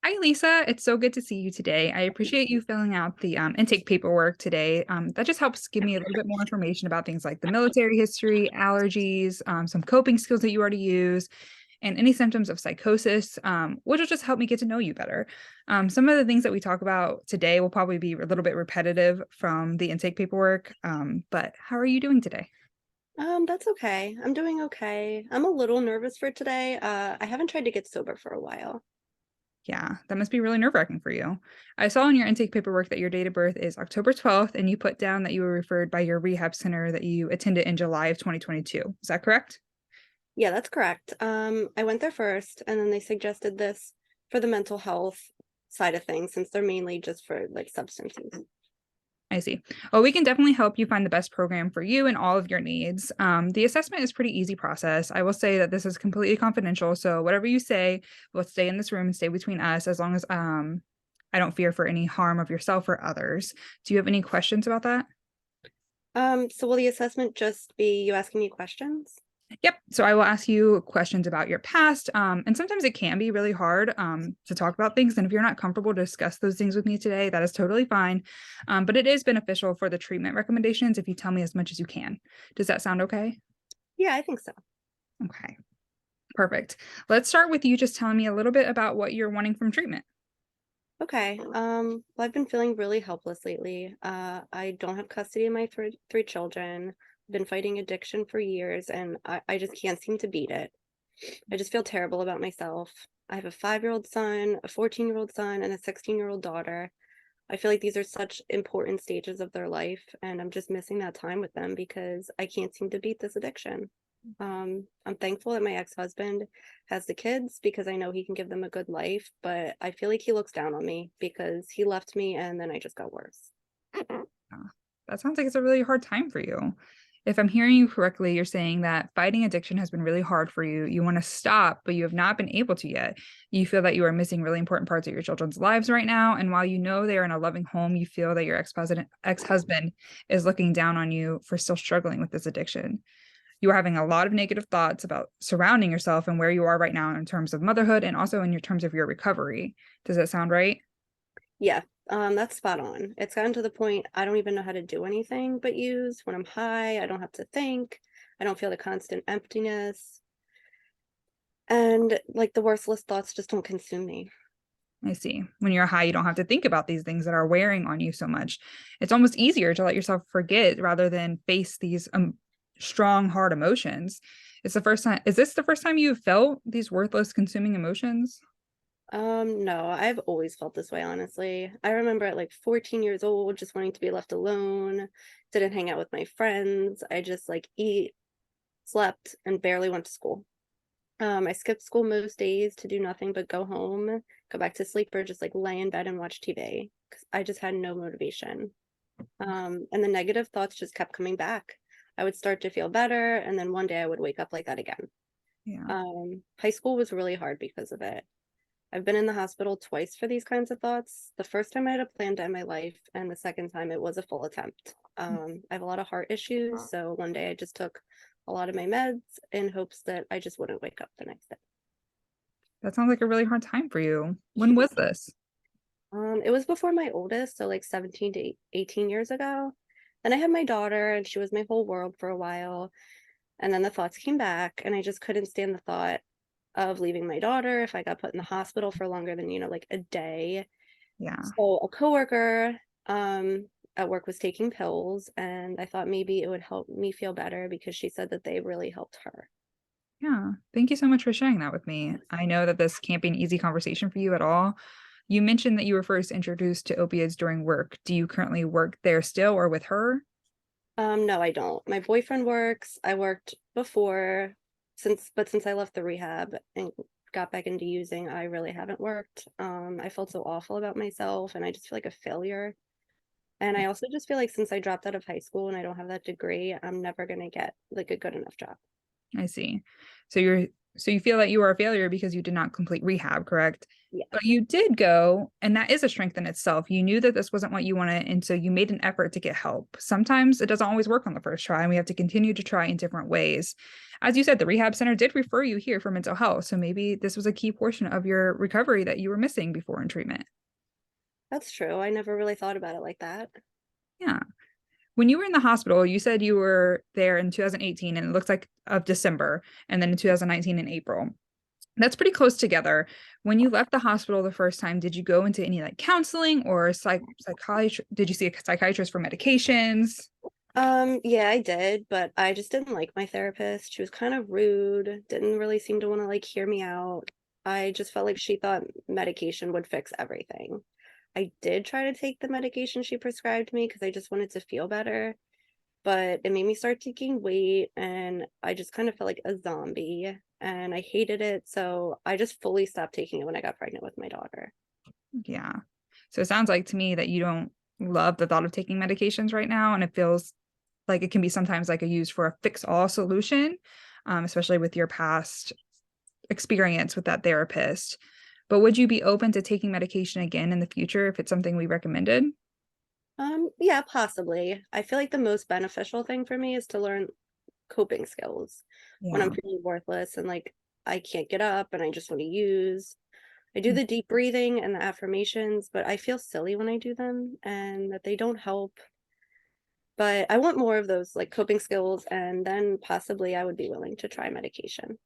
Hi, Lisa. It's so good to see you today. I appreciate you filling out the intake paperwork today. That just helps give me a little bit more information about things like the military history, allergies, some coping skills that you already use, and any symptoms of psychosis, which will just help me get to know you better. Some of the things that we talk about today will probably be a little bit repetitive from the intake paperwork, but how are you doing today? That's okay. I'm doing okay. I'm a little nervous for today. I haven't tried to get sober for a while. Yeah, that must be really nerve-wracking for you. I saw in your intake paperwork that your date of birth is October 12th, and you put down that you were referred by your rehab center that you attended in July of 2022. Is that correct? Yeah, that's correct. I went there first, and then they suggested this for the mental health side of things, since they're mainly just for like substance use. I see. Well, we can definitely help you find the best program for you and all of your needs. The assessment is pretty easy process. I will say that this is completely confidential, so whatever you say will stay in this room and stay between us as long as I don't fear for any harm of yourself or others. Do you have any questions about that? So will the assessment just be you asking me questions? Yep. So I will ask you questions about your past. And sometimes it can be really hard to talk about things. And if you're not comfortable to discuss those things with me today, that is totally fine. But it is beneficial for the treatment recommendations if you tell me as much as you can. Does that sound okay? Yeah, I think so. Okay, perfect. Let's start with you just telling me a little bit about what you're wanting from treatment. Okay. Well, I've been feeling really helpless lately. I don't have custody of my three children. I've been fighting addiction for years, and I just can't seem to beat it. I just feel terrible about myself. I have a 5-year-old son, a 14-year-old son, and a 16-year-old daughter. I feel like these are such important stages of their life, and I'm just missing that time with them because I can't seem to beat this addiction. I'm thankful that my ex-husband has the kids because I know he can give them a good life, but I feel like he looks down on me because he left me and then I just got worse. Uh, That sounds like it's a really hard time for you. If I'm hearing you correctly, you're saying that fighting addiction has been really hard for you. You want to stop, but you have not been able to yet. You feel that you are missing really important parts of your children's lives right now. And while you know they are in a loving home, you feel that your ex-husband is looking down on you for still struggling with this addiction. You are having a lot of negative thoughts about surrounding yourself and where you are right now in terms of motherhood and also in your terms of your recovery. Does that sound right? Yeah, that's spot on. It's gotten to the point I don't even know how to do anything but use. When I'm high, I don't have to think. I don't feel the constant emptiness. And like the worthless thoughts just don't consume me. I see. When you're high, you don't have to think about these things that are wearing on you so much. It's almost easier to let yourself forget rather than face these strong, hard emotions. It's the first time. Is this the first time you've felt these worthless, consuming emotions? No, I've always felt this way, honestly. I remember at like 14 years old, just wanting to be left alone, didn't hang out with my friends. I just like eat, slept, and barely went to school. I skipped school most days to do nothing but go home, go back to sleep, or just like lay in bed and watch TV because I just had no motivation. And the negative thoughts just kept coming back. I would start to feel better, and then one day I would wake up like that again. Yeah. High school was really hard because of it. I've been in the hospital twice for these kinds of thoughts. The first time I had a plan to end my life, and the second time it was a full attempt. I have a lot of heart issues, so one day I just took a lot of my meds in hopes that I just wouldn't wake up the next day. That sounds like a really hard time for you. When was this? It was before my oldest, so like 17 to 18 years ago. Then I had my daughter, and she was my whole world for a while. And then the thoughts came back, and I just couldn't stand the thought of leaving my daughter if I got put in the hospital for longer than, like a day. Yeah. So a coworker at work was taking pills, and I thought maybe it would help me feel better because she said that they really helped her. Yeah. Thank you so much for sharing that with me. I know that this can't be an easy conversation for you at all. You mentioned that you were first introduced to opiates during work. Do you currently work there still or with her? No, I don't. My boyfriend works. I worked before since I left the rehab and got back into using, I really haven't worked. I felt so awful about myself and I just feel like a failure. And I also just feel like since I dropped out of high school and I don't have that degree, I'm never gonna get like a good enough job. I see. So you feel that you are a failure because you did not complete rehab, correct? Yeah. But you did go, and that is a strength in itself. You knew that this wasn't what you wanted, and so you made an effort to get help. Sometimes it doesn't always work on the first try, and we have to continue to try in different ways. as you said, the rehab center did refer you here for mental health. So maybe this was a key portion of your recovery that you were missing before in treatment. That's true. I never really thought about it like that. Yeah. When you were in the hospital, you said you were there in 2018 and it looks like of December, and then in 2019 in April. That's pretty close together. When you left the hospital the first time, did you go into any like counseling or psychiatry? Did you see a psychiatrist for medications? Yeah, I did, but I just didn't like my therapist. She was kind of rude, didn't really seem to want to like hear me out. I just felt like she thought medication would fix everything. I did try to take the medication she prescribed me because I just wanted to feel better, but it made me start to gain weight and I just kind of felt like a zombie and I hated it. So I just fully stopped taking it when I got pregnant with my daughter. Yeah. So it sounds like to me that you don't love the thought of taking medications right now, and it feels like it can be sometimes like a use for a fix-all solution, especially with your past experience with that therapist. But would you be open to taking medication again in the future if it's something we recommended? Yeah, possibly. I feel like the most beneficial thing for me is to learn coping skills when I'm Yeah. feeling worthless and like I can't get up and I just want to use. I do the deep breathing and the affirmations, but I feel silly when I do them and that they don't help. But I want more of those like coping skills, and then possibly I would be willing to try medication.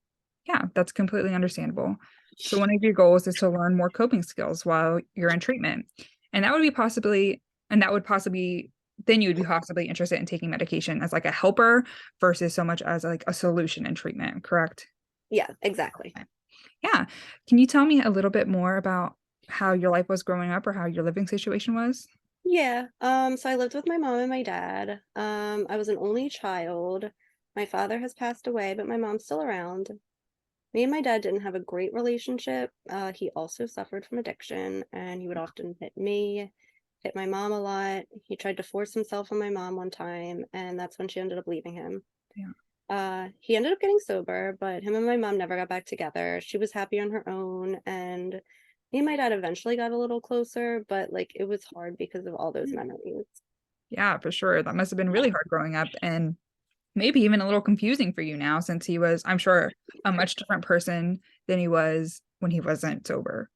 Yeah, that's completely understandable. So one of your goals is to learn more coping skills while you're in treatment. And that would possibly, then you would be possibly interested in taking medication as like a helper versus so much as like a solution in treatment, correct? Yeah, exactly. Yeah. Can you tell me a little bit more about how your life was growing up or how your living situation was? Yeah. So I lived with my mom and my dad. I was an only child. My father has passed away, but my mom's still around. Me and my dad didn't have a great relationship. He also suffered from addiction and he would often hit me, hit my mom a lot. He tried to force himself on my mom one time, and that's when she ended up leaving him. Yeah. He ended up getting sober, but him and my mom never got back together. She was happy on her own, and me and my dad eventually got a little closer, but like it was hard because of all those memories. Yeah, for sure. That must have been really hard growing up and maybe even a little confusing for you now since he was, I'm sure, a much different person than he was when he wasn't sober.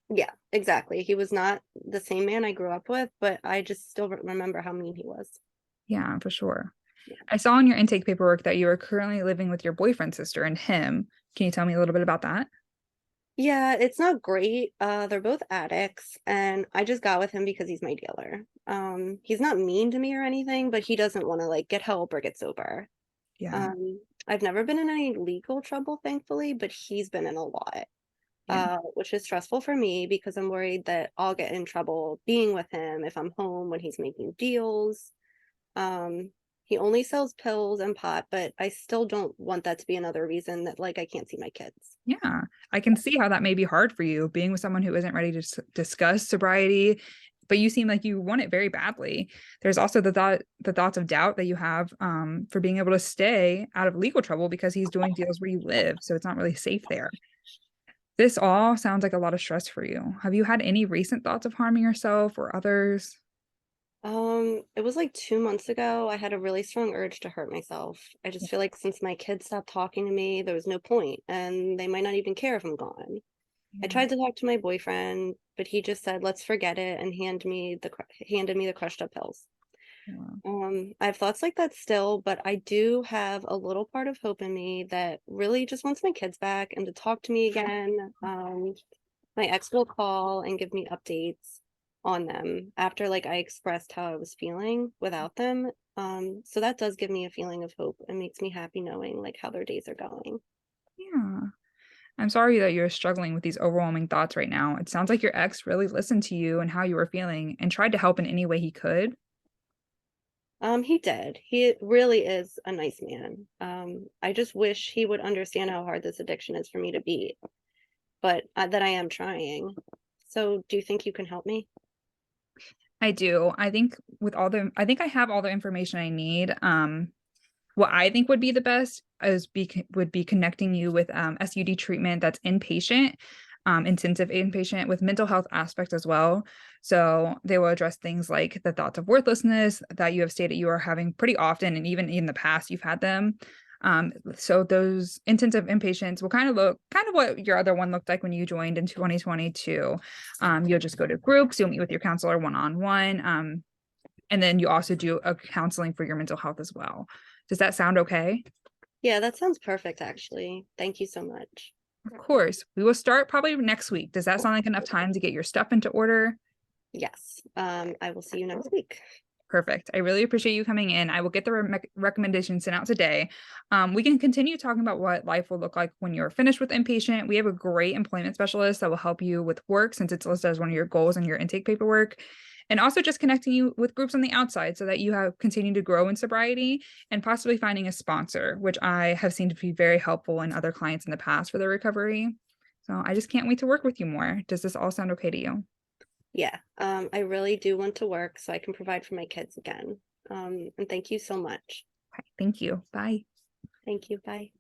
Yeah, exactly. He was not the same man I grew up with, but I just still remember how mean he was. Yeah, for sure. I saw in your intake paperwork that you are currently living with your boyfriend's sister and him. Can you tell me a little bit about that? Yeah, it's not great. They're both addicts, and I just got with him because he's my dealer. He's not mean to me or anything, but he doesn't want to like get help or get sober. Yeah, Um, I've never been in any legal trouble, thankfully, but he's been in a lot, yeah, which is stressful for me because I'm worried that I'll get in trouble being with him if I'm home when he's making deals. Um, he only sells pills and pot, but I still don't want that to be another reason that like I can't see my kids. yeah. I can see how that may be hard for you being with someone who isn't ready to discuss sobriety, but you seem like you want it very badly. There's also the thoughts of doubt that you have for being able to stay out of legal trouble because he's doing deals where you live, so it's not really safe there. This all sounds like a lot of stress for you. Have you had any recent thoughts of harming yourself or others? It was like 2 months ago. I had a really strong urge to hurt myself. I just feel like since my kids stopped talking to me, there was no point, and they might not even care if I'm gone. I Yeah. tried to talk to my boyfriend, but he just said, "Let's forget it," and handed me the crushed up pills. Yeah. I have thoughts like that still, but I do have a little part of hope in me that really just wants my kids back and to talk to me again. My ex will call and give me updates on them after like I expressed how I was feeling without them. So that does give me a feeling of hope and makes me happy knowing like how their days are going. Yeah. I'm sorry that you're struggling with these overwhelming thoughts right now. It sounds like your ex really listened to you and how you were feeling and tried to help in any way he could. He did. He really is a nice man. I just wish he would understand how hard this addiction is for me to beat, but that I am trying. So, do you think you can help me? I do. I think I have all the information I need. What I think would be the best would be connecting you with SUD treatment that's inpatient, intensive inpatient with mental health aspect as well. So they will address things like the thoughts of worthlessness that you have stated you are having pretty often, and even in the past you've had them. So those intensive inpatients will kind of look kind of what your other one looked like when you joined in 2022. You'll just go to groups, you'll meet with your counselor one-on-one. And then you also do a counseling for your mental health as well. Does that sound okay? Yeah, that sounds perfect, actually. Thank you so much. Of course. We will start probably next week. Does that sound like enough time to get your stuff into order? Yes. I will see you next week. Perfect. I really appreciate you coming in. I will get the recommendation sent out today. We can continue talking about what life will look like when you're finished with inpatient. We have a great employment specialist that will help you with work since it's listed as one of your goals in your intake paperwork. And also just connecting you with groups on the outside so that you have continued to grow in sobriety and possibly finding a sponsor, which I have seen to be very helpful in other clients in the past for their recovery. So I just can't wait to work with you more. Does this all sound okay to you? Yeah, I really do want to work so I can provide for my kids again. And thank you so much. Okay, thank you. Bye. Thank you. Bye.